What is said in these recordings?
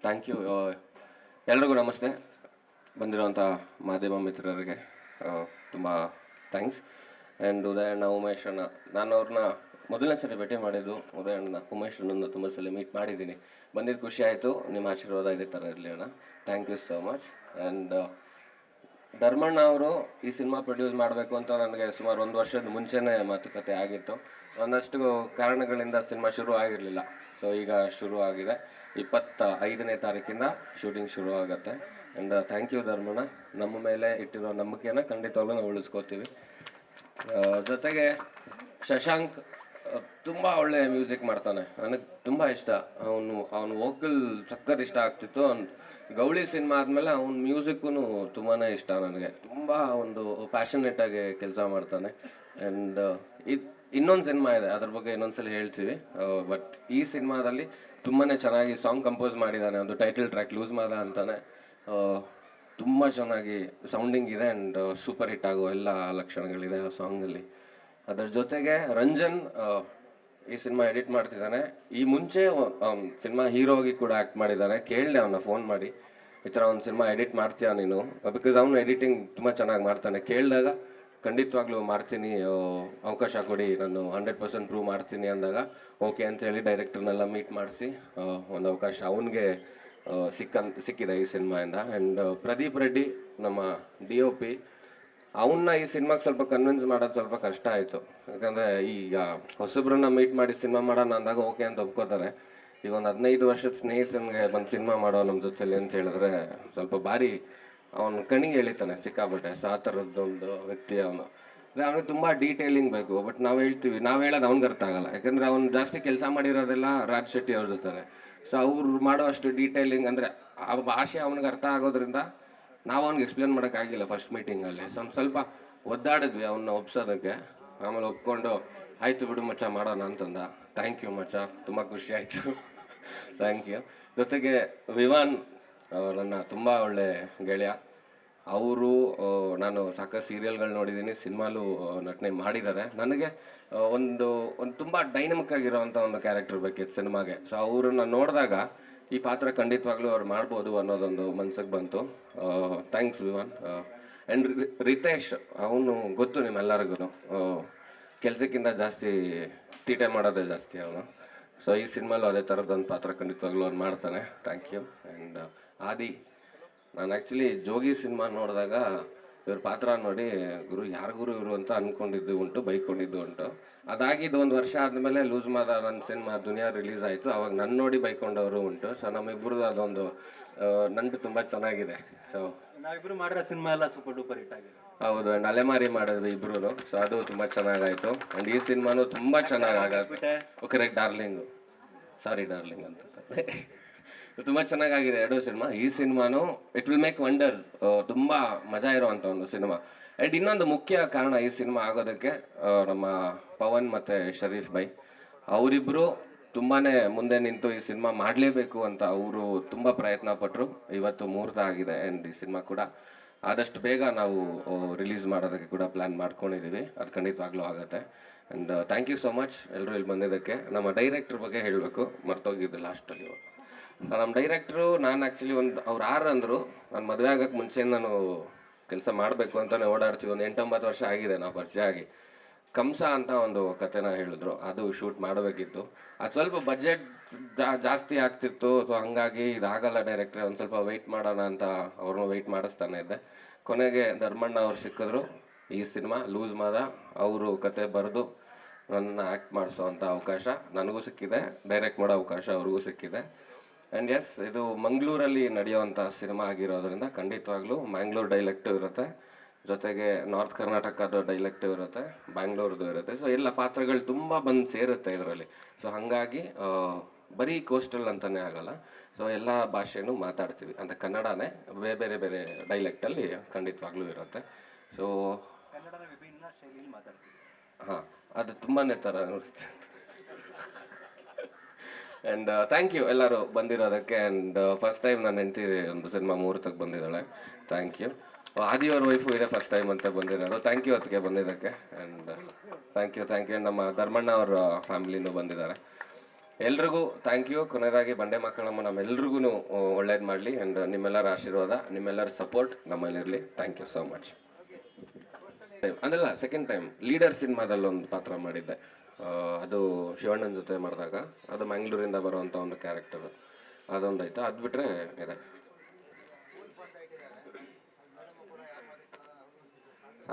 Thank you. ಎಲ್ರಿಗೂ ನಮಸ್ತೆ. ಬಂದಿರೋಂಥ ಮಾಧ್ಯಮ ಮಿತ್ರರಿಗೆ ತುಂಬ ಥ್ಯಾಂಕ್ಸ್. ಆ್ಯಂಡ್ ಉದಯಣ್ಣ, ಉಮೇಶ್ ಅಣ್ಣ, ನಾನು ಅವ್ರನ್ನ ಮೊದಲನೇ ಸಲ ಭೇಟಿ ಮಾಡಿದ್ದು. ಉದಯಣ್ಣ, ಉಮೇಶ್ ಅಣ್ಣನ ತುಂಬ ಸಲ ಮೀಟ್ ಮಾಡಿದ್ದೀನಿ. ಬಂದಿದ್ದು ಖುಷಿ ಆಯಿತು. ನಿಮ್ಮ ಆಶೀರ್ವಾದ ಇದೇ ಥರ ಇರಲಿ ಅಣ್ಣ. Thank you so much. And Dharmanna ಅವರು ಈ ಸಿನಿಮಾ ಪ್ರೊಡ್ಯೂಸ್ ಮಾಡಬೇಕು ಅಂತ ನನಗೆ ಸುಮಾರು 1 ವರ್ಷದ ಮುಂಚೆನೇ ಮಾತುಕತೆ ಆಗಿತ್ತು. ಒಂದಷ್ಟು ಕಾರಣಗಳಿಂದ ಸಿನಿಮಾ ಶುರು ಆಗಿರಲಿಲ್ಲ. ಸೊ ಈಗ ಶುರು ಆಗಿದೆ. 25ನೇ ತಾರೀಕಿಂದ ಶೂಟಿಂಗ್ ಶುರು ಆಗುತ್ತೆ. And thank you Dharmanna. ನಮ್ಮ ಮೇಲೆ ಇಟ್ಟಿರೋ ನಂಬಿಕೆನ ಖಂಡಿತವಾಗ್ಲೂ ನಾವು ಉಳಿಸ್ಕೋತೀವಿ. ಜೊತೆಗೆ ಶಶಾಂಕ್ ತುಂಬ ಒಳ್ಳೆಯ ಮ್ಯೂಸಿಕ್ ಮಾಡ್ತಾನೆ. ನನಗೆ ತುಂಬ ಇಷ್ಟ. ಅವನು ವೋಕಲ್ ಸಖತ್ ಇಷ್ಟ ಆಗ್ತಿತ್ತು. ಅವ್ನು ಗೌಳಿ ಸಿನಿಮಾ ಆದಮೇಲೆ ಅವ್ನ ಮ್ಯೂಸಿಕ್ಕೂ ತುಂಬಾ ಇಷ್ಟ ನನಗೆ. ತುಂಬ ಒಂದು ಪ್ಯಾಷನೇಟಾಗಿ ಕೆಲಸ ಮಾಡ್ತಾನೆ. ಆ್ಯಂಡ್ ಇನ್ನೊಂದು ಸಿನಿಮಾ ಇದೆ, ಅದ್ರ ಬಗ್ಗೆ ಇನ್ನೊಂದ್ಸಲ ಹೇಳ್ತೀವಿ. ಬಟ್ ಈ ಸಿನಿಮಾದಲ್ಲಿ ತುಂಬಾ ಚೆನ್ನಾಗಿ ಸಾಂಗ್ ಕಂಪೋಸ್ ಮಾಡಿದ್ದಾನೆ. ಒಂದು ಟೈಟಲ್ ಟ್ರ್ಯಾಕ್ ಲೂಸ್ ಮಾದ ಅಂತಾನೆ. ತುಂಬ ಚೆನ್ನಾಗಿ ಸೌಂಡಿಂಗ್ ಇದೆ ಆ್ಯಂಡ್ ಸೂಪರ್ ಹಿಟ್ ಆಗೋ ಎಲ್ಲ ಲಕ್ಷಣಗಳಿದೆ ಆ ಸಾಂಗಲ್ಲಿ. ಅದರ ಜೊತೆಗೆ ರಂಜನ್ ಈ ಸಿನಿಮಾ ಎಡಿಟ್ ಮಾಡ್ತಿದ್ದಾನೆ. ಈ ಮುಂಚೆ ಸಿನಿಮಾ ಹೀರೋಗಿ ಕೂಡ ಆ್ಯಕ್ಟ್ ಮಾಡಿದ್ದಾನೆ. ಕೇಳಿದೆ ಅವನ್ನ ಫೋನ್ ಮಾಡಿ, ಈ ಥರ ಒಂದು ಸಿನಿಮಾ ಎಡಿಟ್ ಮಾಡ್ತೀಯಾ ನೀನು? ಬಿಕಾಸ್ ಅವನು ಎಡಿಟಿಂಗ್ ತುಂಬ ಚೆನ್ನಾಗಿ ಮಾಡ್ತಾನೆ. ಕೇಳಿದಾಗ ಖಂಡಿತವಾಗ್ಲೂ ಮಾಡ್ತೀನಿ, ಅವಕಾಶ ಕೊಡಿ, ನಾನು 100% ಪ್ರೂವ್ ಮಾಡ್ತೀನಿ ಅಂದಾಗ ಓಕೆ ಅಂತೇಳಿ ಡೈರೆಕ್ಟರ್ನೆಲ್ಲ ಮೀಟ್ ಮಾಡಿಸಿ ಒಂದು ಅವಕಾಶ ಅವನಿಗೆ ಸಿಕ್ಕಿದೆ ಈ ಸಿನಿಮಾಯಿಂದ. ಆ್ಯಂಡ್ ಪ್ರದೀಪ್ ರೆಡ್ಡಿ, ನಮ್ಮ DOP, ಅವನ್ನ ಈ ಸಿನಿಮಾಗೆ ಸ್ವಲ್ಪ ಕನ್ವಿನ್ಸ್ ಮಾಡೋದು ಸ್ವಲ್ಪ ಕಷ್ಟ ಆಯಿತು. ಯಾಕಂದರೆ ಈಗ ಹೊಸಬ್ರನ್ನ ಮೀಟ್ ಮಾಡಿ ಸಿನಿಮಾ ಮಾಡೋಣ ಅಂದಾಗ ಓಕೆ ಅಂತ ಒಪ್ಕೋತಾರೆ. ಈಗ ಒಂದು 15 ವರ್ಷದ ಸ್ನೇಹಿತನಿಗೆ ಬಂದು ಸಿನಿಮಾ ಮಾಡೋ ನಮ್ಮ ಜೊತೆಲಿ ಅಂತ ಹೇಳಿದ್ರೆ ಸ್ವಲ್ಪ ಭಾರಿ ಅವನು ಕಣಿಗೆ ಎಳಿತಾನೆ ಸಿಕ್ಕಾಬಟ್ಟೆ. ಸೊ ಆ ಥರದ್ದೊಂದು ವ್ಯಕ್ತಿ ಅವನು. ಅಂದರೆ ಅವನಿಗೆ ತುಂಬ ಡೀಟೇಲಿಂಗ್ ಬೇಕು. ಬಟ್ ನಾವು ಹೇಳ್ತೀವಿ, ನಾವು ಹೇಳೋದು ಅವ್ನಿಗೆ ಅರ್ಥ ಆಗಲ್ಲ. ಯಾಕಂದರೆ ಅವ್ನು ಜಾಸ್ತಿ ಕೆಲಸ ಮಾಡಿರೋದೆಲ್ಲ ರಾಜ್ ಶೆಟ್ಟಿ ಅವ್ರ ಜೊತೆ. ಸೊ ಅವ್ರು ಮಾಡೋ ಅಷ್ಟು ಡೀಟೇಲಿಂಗ್ ಅಂದರೆ ಆ ಭಾಷೆ ಅವ್ನಿಗೆ ಅರ್ಥ ಆಗೋದ್ರಿಂದ ನಾವು ಅವ್ನಿಗೆ ಎಕ್ಸ್ಪ್ಲೇನ್ ಮಾಡೋಕ್ಕಾಗಿಲ್ಲ ಫಸ್ಟ್ ಮೀಟಿಂಗಲ್ಲಿ. ಸ್ವಲ್ಪ ಒದ್ದಾಡಿದ್ವಿ ಅವನ್ನ ಒಪ್ಸೋದಕ್ಕೆ. ಆಮೇಲೆ ಒಪ್ಕೊಂಡು ಆಯಿತು ಬಿಡು ಮಚ್ಚ ಮಾಡೋಣ ಅಂತಂದ. ಥ್ಯಾಂಕ್ ಯು ಮಚ್ಚ, ತುಂಬ ಖುಷಿ ಆಯಿತು. Thank you. ಜೊತೆಗೆ ವಿವಾನ್ ನನ್ನ ತುಂಬ ಒಳ್ಳೆ ಗೆಳೆಯ. ಅವರು ನಾನು ಸಾಕಷ್ಟು ಸೀರಿಯಲ್ಗಳು ನೋಡಿದ್ದೀನಿ, ಸಿನಿಮಾಲು ನಟನೆ ಮಾಡಿದ್ದಾರೆ. ನನಗೆ ಒಂದು ತುಂಬ ಡೈನಮಿಕ್ ಆಗಿರೋವಂಥ ಒಂದು ಕ್ಯಾರೆಕ್ಟರ್ ಬೇಕಿತ್ತು ಸಿನಿಮಾಗೆ. ಸೊ ಅವ್ರನ್ನ ನೋಡಿದಾಗ ಈ ಪಾತ್ರ ಖಂಡಿತವಾಗ್ಲೂ ಅವ್ರು ಮಾಡ್ಬೋದು ಅನ್ನೋದೊಂದು ಮನ್ಸಿಗೆ ಬಂತು. ಥ್ಯಾಂಕ್ಸ್ ವಿವಾನ್. ಆ್ಯಂಡ್ ರಿತೇಶ್, ಅವನು ಗೊತ್ತು ನಿಮ್ಮೆಲ್ಲರಿಗೂ, ಕೆಲಸಕ್ಕಿಂತ ಜಾಸ್ತಿ ತೀಟೆ ಮಾಡೋದೇ ಜಾಸ್ತಿ ಅವನು. ಸೊ ಈ ಸಿನಿಮಾಲು ಅದೇ ಥರದ್ದೊಂದು ಪಾತ್ರ ಖಂಡಿತವಾಗ್ಲೂ ಅವ್ನು ಮಾಡ್ತಾನೆ. Thank you. ಆ್ಯಂಡ್ ಆದಿ, ನಾನು ಆ್ಯಕ್ಚುಲಿ ಜೋಗಿ ಸಿನಿಮಾ ನೋಡಿದಾಗ ಇವ್ರ ಪಾತ್ರ ನೋಡಿ ಗುರು ಯಾರು ಗುರು ಇವರು ಅಂತ ಅಂದ್ಕೊಂಡಿದ್ದು ಉಂಟು, ಬೈಕೊಂಡಿದ್ದು ಉಂಟು. ಅದಾಗಿದ್ದು 1 ವರ್ಷ ಆದಮೇಲೆ ಲೂಸ್ ಮಾದ ನನ್ನ ಸಿನಿಮಾ ದುನಿಯಾ ರಿಲೀಸ್ ಆಯಿತು. ಅವಾಗ ನನ್ನ ನೋಡಿ ಬೈಕೊಂಡವರು ಉಂಟು. ಸೊ ನಮ್ಮಿಬ್ಬರದ್ದು ಅದೊಂದು ನಂಟು ತುಂಬ ಚೆನ್ನಾಗಿದೆ. ಸೊ ನಾವಿಬ್ಬರು ಮಾಡಿರೋ ಸಿನಿಮಾ ಎಲ್ಲ ಸೂಪರ್ ಡೂಪರ್ ಹಿಟ್ ಆಗಿದೆ. ಹೌದು. ಆ್ಯಂಡ್ ಅಲೆಮಾರಿ ಮಾಡಿದ್ವಿ ಇಬ್ಬರು. ಸೊ ಅದು ತುಂಬ ಚೆನ್ನಾಗಾಯಿತು. ಆ್ಯಂಡ್ ಈ ಸಿನಿಮಾನು ತುಂಬ ಚೆನ್ನಾಗಿ ಆಗತ್ತೆ. ಕರೆಕ್ಟ್, ಡಾರ್ಲಿಂಗು, ಸಾರಿ ಡಾರ್ಲಿಂಗ್ ಅಂತ ತುಂಬ ಚೆನ್ನಾಗಾಗಿದೆ 2 ಸಿನಿಮಾ. ಈ ಸಿನಿಮಾನು ಇಟ್ ವಿಲ್ ಮೇಕ್ ವಂಡರ್ಸ್. ತುಂಬ ಮಜಾ ಇರೋವಂಥ ಒಂದು ಸಿನಿಮಾ. ಆ್ಯಂಡ್ ಇನ್ನೊಂದು ಮುಖ್ಯ ಕಾರಣ ಈ ಸಿನಿಮಾ ಆಗೋದಕ್ಕೆ ನಮ್ಮ ಪವನ್ ಮತ್ತು ಶರೀಫ್ ಬೈ ಅವರಿಬ್ಬರು ತುಂಬಾ ಮುಂದೆ ನಿಂತು ಈ ಸಿನಿಮಾ ಮಾಡಲೇಬೇಕು ಅಂತ ಅವರು ತುಂಬ ಪ್ರಯತ್ನ ಪಟ್ಟರು. ಇವತ್ತು ಮುಹೂರ್ತ ಆಗಿದೆ. ಆ್ಯಂಡ್ ಈ ಸಿನಿಮಾ ಕೂಡ ಆದಷ್ಟು ಬೇಗ ನಾವು ರಿಲೀಸ್ ಮಾಡೋದಕ್ಕೆ ಕೂಡ ಪ್ಲ್ಯಾನ್ ಮಾಡ್ಕೊಂಡಿದ್ದೀವಿ. ಅದು ಖಂಡಿತವಾಗ್ಲೂ ಆಗುತ್ತೆ. And thank you so much ಎಲ್ಲರೂ ಇಲ್ಲಿ ಬಂದಿದ್ದಕ್ಕೆ. ನಮ್ಮ ಡೈರೆಕ್ಟ್ರ್ ಬಗ್ಗೆ ಹೇಳಬೇಕು, ಮರ್ತೋಗಿದ್ದು ಲಾಸ್ಟಲ್ಲಿ. ಸೊ ನಮ್ಮ ಡೈರೆಕ್ಟ್ರು, ನಾನು ಆ್ಯಕ್ಚುಲಿ ಅವ್ರು 6 ಅಂದರು. ನಾನು ಮದುವೆ ಆಗೋಕ್ಕೆ ಮುಂಚೆ ನಾನು ಕೆಲಸ ಮಾಡಬೇಕು ಅಂತಲೇ ಓಡಾಡ್ತೀವಿ. ಒಂದು 8-9 ವರ್ಷ ಆಗಿದೆ ನಾವು ಪರಿಚಯ ಆಗಿ. ಕಂಸ ಅಂತ ಒಂದು ಕಥೆನ ಹೇಳಿದ್ರು, ಅದು ಶೂಟ್ ಮಾಡಬೇಕಿತ್ತು. ಅದು ಸ್ವಲ್ಪ ಬಜೆಟ್ ಜಾಸ್ತಿ ಆಗ್ತಿತ್ತು. ಸೊ ಹಾಗಾಗಿ ಇದಾಗಲ್ಲ ಡೈರೆಕ್ಟ್ರೆ, ಒಂದು ಸ್ವಲ್ಪ ವೆಯ್ಟ್ ಮಾಡೋಣ ಅಂತ ಅವ್ರನ್ನೂ ವೆಯ್ಟ್ ಮಾಡಿಸ್ತಾನೆ ಇದ್ದೆ. ಕೊನೆಗೆ ಧರ್ಮಣ್ಣ ಅವ್ರು ಸಿಕ್ಕಿದ್ರು. ಈ ಸಿನಿಮಾ ಲೂಸ್ ಮಾದ ಅವರು ಕತೆ ಬರೆದು ನನ್ನ ಆ್ಯಕ್ಟ್ ಮಾಡಿಸೋ ಅಂಥ ಅವಕಾಶ ನನಗೂ ಸಿಕ್ಕಿದೆ, ಡೈರೆಕ್ಟ್ ಮಾಡೋ ಅವಕಾಶ ಅವ್ರಿಗೂ ಸಿಕ್ಕಿದೆ. ಆ್ಯಂಡ್ ಎಸ್, ಇದು ಮಂಗಳೂರಲ್ಲಿ ನಡೆಯುವಂಥ ಸಿನಿಮಾ ಆಗಿರೋದ್ರಿಂದ ಖಂಡಿತವಾಗ್ಲೂ ಮ್ಯಾಂಗ್ಳೂರು ಡೈಲೆಕ್ಟು ಇರುತ್ತೆ, ಜೊತೆಗೆ ನಾರ್ತ್ ಕರ್ನಾಟಕದ ಡೈಲೆಕ್ಟು ಇರುತ್ತೆ, ಬ್ಯಾಂಗ್ಳೂರ್ದು ಇರುತ್ತೆ. ಸೊ ಎಲ್ಲ ಪಾತ್ರಗಳು ತುಂಬ ಬಂದು ಸೇರುತ್ತೆ ಇದರಲ್ಲಿ. ಸೊ ಹಾಗಾಗಿ ಬರೀ ಕೋಸ್ಟಲ್ ಅಂತಲೇ ಆಗಲ್ಲ. ಸೊ ಎಲ್ಲ ಭಾಷೆನೂ ಮಾತಾಡ್ತೀವಿ, ಅಂತ ಕನ್ನಡನೇ ಬೇರೆ ಬೇರೆ ಡೈಲೆಕ್ಟಲ್ಲಿ ಖಂಡಿತವಾಗ್ಲೂ ಇರುತ್ತೆ. ಸೊ ಕನ್ನಡದ ವಿಭಿನ್ನ ಶೈಲಿಯಲ್ಲಿ ಮಾತಾಡ್ತೀವಿ. ಹಾಂ, ಅದು ತುಂಬಾ ಥರ ಇರುತ್ತೆ. ಆ್ಯಂಡ್ ಥ್ಯಾಂಕ್ ಯು ಎಲ್ಲರೂ ಬಂದಿರೋದಕ್ಕೆ. ಆ್ಯಂಡ್ ಫಸ್ಟ್ ಟೈಮ್ ನಾನು ಹೆಂಡ್ತಿ ಒಂದು ಸಿನಿಮಾ ಮುಹೂರ್ತಕ್ಕೆ ಬಂದಿದ್ದಾಳೆ. Thank you. ಆದಿಯವ್ರ ವೈಫು ಇದೆ ಫಸ್ಟ್ ಟೈಮ್ ಅಂತ ಬಂದಿರೋದು. ಥ್ಯಾಂಕ್ ಯು ಅದಕ್ಕೆ ಬಂದಿದ್ದಕ್ಕೆ. And thank you. ನಮ್ಮ ಧರ್ಮಣ್ಣ ಅವ್ರ ಫ್ಯಾಮಿಲಿನೂ ಬಂದಿದ್ದಾರೆ. ಎಲ್ರಿಗೂ ಥ್ಯಾಂಕ್ ಯು. ಕೊನೆಯದಾಗಿ ಬಂಡೆ ಮಕ್ಕಳಮ್ಮ ನಮ್ಮೆಲ್ರಿಗೂ ಒಳ್ಳೇದು ಮಾಡಲಿ. ಆ್ಯಂಡ್ ನಿಮ್ಮೆಲ್ಲರ ಆಶೀರ್ವಾದ, ನಿಮ್ಮೆಲ್ಲರ ಸಪೋರ್ಟ್ ನಮ್ಮಲ್ಲಿರಲಿ. Thank you so much. ಅದಲ್ಲ, ಸೆಕೆಂಡ್ ಟೈಮ್ ಲೀಡರ್ ಸಿನಿಮಾದಲ್ಲಿ ಒಂದು ಪಾತ್ರ ಮಾಡಿದ್ದೆ. ಅದು ಶಿವಣ್ಣನ ಜೊತೆ ಮಾಡಿದಾಗ ಅದು ಮ್ಯಾಂಗ್ಳೂರಿಂದ ಬರುವಂಥ ಒಂದು ಕ್ಯಾರೆಕ್ಟರ್ ಅದೊಂದಾಯ್ತು. ಅದು ಬಿಟ್ಟರೆ ಇದೆ.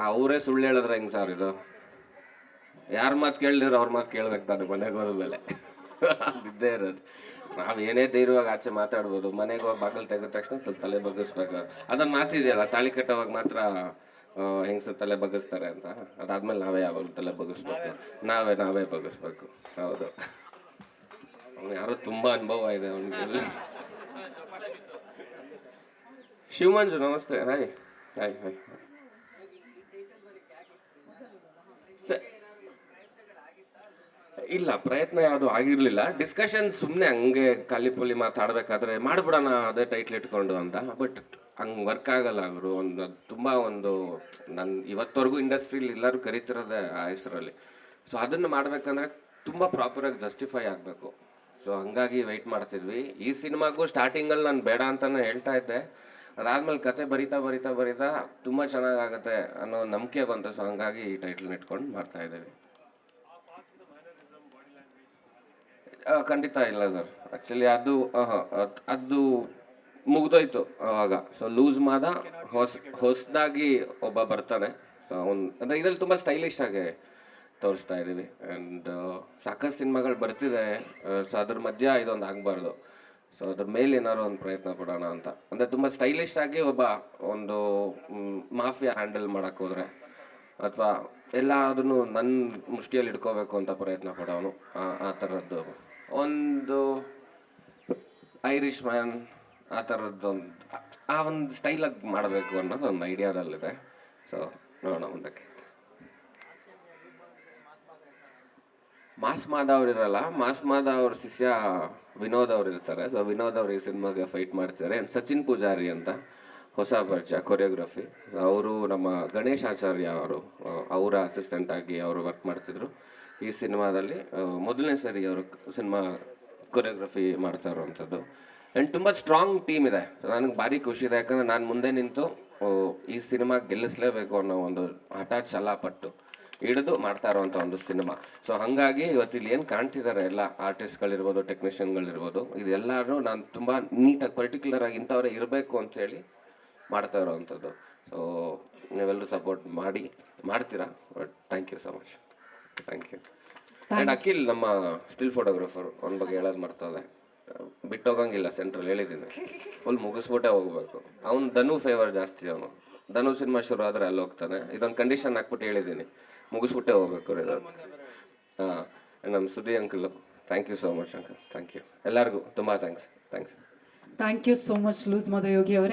ಅವರೇ ಸುಳ್ಳು ಹೇಳಿದ್ರೆ ಹೆಂಗೆ ಸರ್ ಇದು? ಯಾರ ಮಾತು ಕೇಳಿದ್ರೆ ಅವ್ರ ಮಾತು ಕೇಳ್ಬೇಕು ತಾನೆ ಮನೆಗೆ ಹೋದ್ಮೇಲೆ. ಅದಿದ್ದೇ ಇರೋದು. ನಾವು ಏನೇ ಧೈರ್ಯವಾಗಿ ಆಚೆ ಮಾತಾಡ್ಬೋದು, ಮನೆಗೆ ಹೋಗಿ ಬಾಗಿಲು ತೆಗೆದ ತಕ್ಷಣ ಸ್ವಲ್ಪ ತಲೆ ಬಗ್ಗಿಸ್ಬೇಕು. ಅದೊಂದು ಮಾತಿದೆಯಲ್ಲ, ತಾಳಿ ಕಟ್ಟೋವಾಗ ಮಾತ್ರ ಹೆಂಗಸ ತಲೆ ಬಗ್ಗಿಸ್ತಾರೆ ಅಂತ. ಅದಾದ್ಮೇಲೆ ನಾವೇ ಯಾವಾಗ ತಲೆ ಬಗ್ಗಿಸ್ಬೇಕು, ನಾವೇ ಬಗ್ಗಿಸ್ಬೇಕು. ಹೌದು, ಯಾರು ತುಂಬ ಅನುಭವ ಇದೆ ಅವನಿಗೆ. ಶಿವಮಂಜು ನಮಸ್ತೆ. Hi hi hi. ಇಲ್ಲ, ಪ್ರಯತ್ನ ಯಾವುದು ಆಗಿರಲಿಲ್ಲ. ಡಿಸ್ಕಷನ್ ಸುಮ್ಮನೆ ಹಂಗೆ ಖಾಲಿ ಮಾತಾಡಬೇಕಾದ್ರೆ ಮಾಡಿಬಿಡೋಣ ಅದೇ ಟೈಟ್ಲ್ ಇಟ್ಕೊಂಡು ಅಂತ. ಬಟ್ ಹಂಗೆ ವರ್ಕ್ ಆಗಲ್ಲ ಅವರು. ತುಂಬ ನಾನು ಇವತ್ತವರೆಗೂ ಇಂಡಸ್ಟ್ರೀಲಿ ಎಲ್ಲರೂ ಕರಿತಿರೋದೇ ಆ ಹೆಸರಲ್ಲಿ. ಸೊ ಅದನ್ನು ಮಾಡಬೇಕಂದ್ರೆ ತುಂಬ ಪ್ರಾಪರಾಗಿ ಜಸ್ಟಿಫೈ ಆಗಬೇಕು. ಸೊ ಹಂಗಾಗಿ ವೆಯ್ಟ್ ಮಾಡ್ತಿದ್ವಿ. ಈ ಸಿನಿಮಾಗೂ ಸ್ಟಾರ್ಟಿಂಗಲ್ಲಿ ನಾನು ಬೇಡ ಅಂತಲೇ ಹೇಳ್ತಾ ಇದ್ದೆ. ಅದಾದ್ಮೇಲೆ ಕತೆ ಬರಿತಾ ತುಂಬ ಚೆನ್ನಾಗಾಗತ್ತೆ ಅನ್ನೋ ನಂಬಿಕೆ ಬಂತು. ಸೊ ಹಂಗಾಗಿ ಈ ಟೈಟ್ಲನ್ನ ಇಟ್ಕೊಂಡು ಮಾಡ್ತಾ ಇದ್ದೀವಿ. ಖಂಡಿತ ಇಲ್ಲ ಸರ್. ಆ್ಯಕ್ಚುಲಿ ಅದು ಮುಗ್ದೋಯ್ತು ಅವಾಗ. ಸೊ ಲೂಸ್ ಮಾದ ಹೊಸದಾಗಿ ಒಬ್ಬ ಬರ್ತಾನೆ. ಸೊ ಅಂದರೆ ಇದ್ರಲ್ಲಿ ತುಂಬ ಸ್ಟೈಲಿಶ್ ಆಗಿ ತೋರಿಸ್ತಾ ಇದ್ದೀವಿ. ಆ್ಯಂಡ್ ಸಾಕಷ್ಟು ಸಿನಿಮಾಗಳು ಬರ್ತಿದೆ. ಸೊ ಅದ್ರ ಮಧ್ಯ ಇದೊಂದು ಆಗಬಾರ್ದು. ಸೊ ಅದ್ರ ಮೇಲೆ ಏನಾದ್ರು ಒಂದು ಪ್ರಯತ್ನ ಪಡೋಣ ಅಂತ. ಅಂದರೆ ತುಂಬ ಸ್ಟೈಲಿಶ್ ಆಗಿ ಒಂದು ಮಾಫಿಯಾ ಹ್ಯಾಂಡಲ್ ಮಾಡೋಕ್ಕೆ ಹೋದರೆ, ಅಥವಾ ಎಲ್ಲದನ್ನು ನನ್ನ ಮುಷ್ಟಿಯಲ್ಲಿ ಇಟ್ಕೋಬೇಕು ಅಂತ ಪ್ರಯತ್ನ ಪಡೋನು, ಆ ಥರದ್ದು ಒಂದು ಐರಿಷ್ ಮ್ಯಾನ್, ಆ ಥರದ್ದೊಂದು ಆ ಒಂದು ಸ್ಟೈಲಾಗಿ ಮಾಡಬೇಕು ಅನ್ನೋದು ಒಂದು ಐಡಿಯಾದಲ್ಲಿದೆ. ಸೊ ನೋಡೋಣ ಮುಂದಕ್ಕೆ. ಮಾಸ್ ಮಾದ ಅವ್ರು ಇರಲ್ಲ. ಮಾಸ್ ಮಾದ ಅವ್ರ ಶಿಷ್ಯ ವಿನೋದ್ ಅವ್ರು ಇರ್ತಾರೆ. ಸೊ ವಿನೋದ್ ಅವ್ರು ಈ ಸಿನಿಮಾಗೆ ಫೈಟ್ ಮಾಡ್ತಾರೆ. ಆ್ಯಂಡ್ ಸಚಿನ್ ಪೂಜಾರಿ ಅಂತ ಹೊಸ ಪರಿಚಯ, ಕೊರಿಯೋಗ್ರಫಿ. ಅವರು ನಮ್ಮ ಗಣೇಶ್ ಆಚಾರ್ಯ ಅವರ ಅಸಿಸ್ಟೆಂಟಾಗಿ ಅವರು ವರ್ಕ್ ಮಾಡ್ತಿದ್ರು. ಈ ಸಿನಿಮಾದಲ್ಲಿ ಮೊದಲನೇ ಸರಿ ಅವರು ಸಿನಿಮಾ ಕೊರಿಯೋಗ್ರಫಿ ಮಾಡ್ತಾ ಇರೋವಂಥದ್ದು. ಆ್ಯಂಡ್ ತುಂಬ ಸ್ಟ್ರಾಂಗ್ ಟೀಮ್ ಇದೆ. ನನಗೆ ಭಾರಿ ಖುಷಿ ಇದೆ. ಯಾಕಂದರೆ ನಾನು ಮುಂದೆ ನಿಂತು ಈ ಸಿನಿಮಾ ಗೆಲ್ಲಿಸಲೇಬೇಕು ಅನ್ನೋ ಒಂದು ಹಠ ಛಲ ಪಟ್ಟು ಹಿಡಿದು ಮಾಡ್ತಾ ಇರೋವಂಥ ಒಂದು ಸಿನಿಮಾ. ಸೊ ಹಾಗಾಗಿ ಇವತ್ತಿಲ್ಲಿ ಏನು ಕಾಣ್ತಿದ್ದಾರೆ ಎಲ್ಲ ಆರ್ಟಿಸ್ಟ್ಗಳಿರ್ಬೋದು, ಟೆಕ್ನಿಷಿಯನ್ಗಳಿರ್ಬೋದು, ಇದೆಲ್ಲರೂ ನಾನು ತುಂಬ ನೀಟಾಗಿ ಪರ್ಟಿಕ್ಯುಲರಾಗಿ ಇಂಥವರೇ ಇರಬೇಕು ಅಂತೇಳಿ ಮಾಡ್ತಾ ಇರೋವಂಥದ್ದು. ಸೊ ನೀವೆಲ್ಲರೂ ಸಪೋರ್ಟ್ ಮಾಡ್ತೀರಾ. But thank you so much. Thank you. And Akhil ನಮ್ಮ ಸ್ಟಿಲ್ ಫೋಟೋಗ್ರಾಫರ್, ಅವನ ಬಗ್ಗೆ ಹೇಳೋದು ಮಾಡ್ತದೆ. ಬಿಟ್ಟೋಗಂಗಿಲ್ಲ ಸೆಂಟ್ರಲ್, ಹೇಳಿದ್ದೀನಿ. ಫುಲ್ ಮುಗಿಸ್ಬಿಟ್ಟೆ ಹೋಗ್ಬೇಕು. ಅವ್ನು ಧನು ಫೇವರ್ ಜಾಸ್ತಿ. ಅವನು ಧನು ಸಿನಿಮಾ ಶುರು ಆದರೆ ಅಲ್ಲಿ ಹೋಗ್ತಾನೆ. ಇದೊಂದು ಕಂಡೀಷನ್ ಹಾಕ್ಬಿಟ್ಟು ಹೇಳಿದ್ದೀನಿ, ಮುಗಿಸ್ಬಿಟ್ಟೆ ಹೋಗ್ಬೇಕು ಇರೋದು. ಹಾಂ, ನಮ್ಮ Sudhi uncle, thank you so much uncle. Thank you ಎಲ್ಲರಿಗೂ ತುಂಬ thanks. Thank you so much Loose Mada Yogi ಅವರೇ.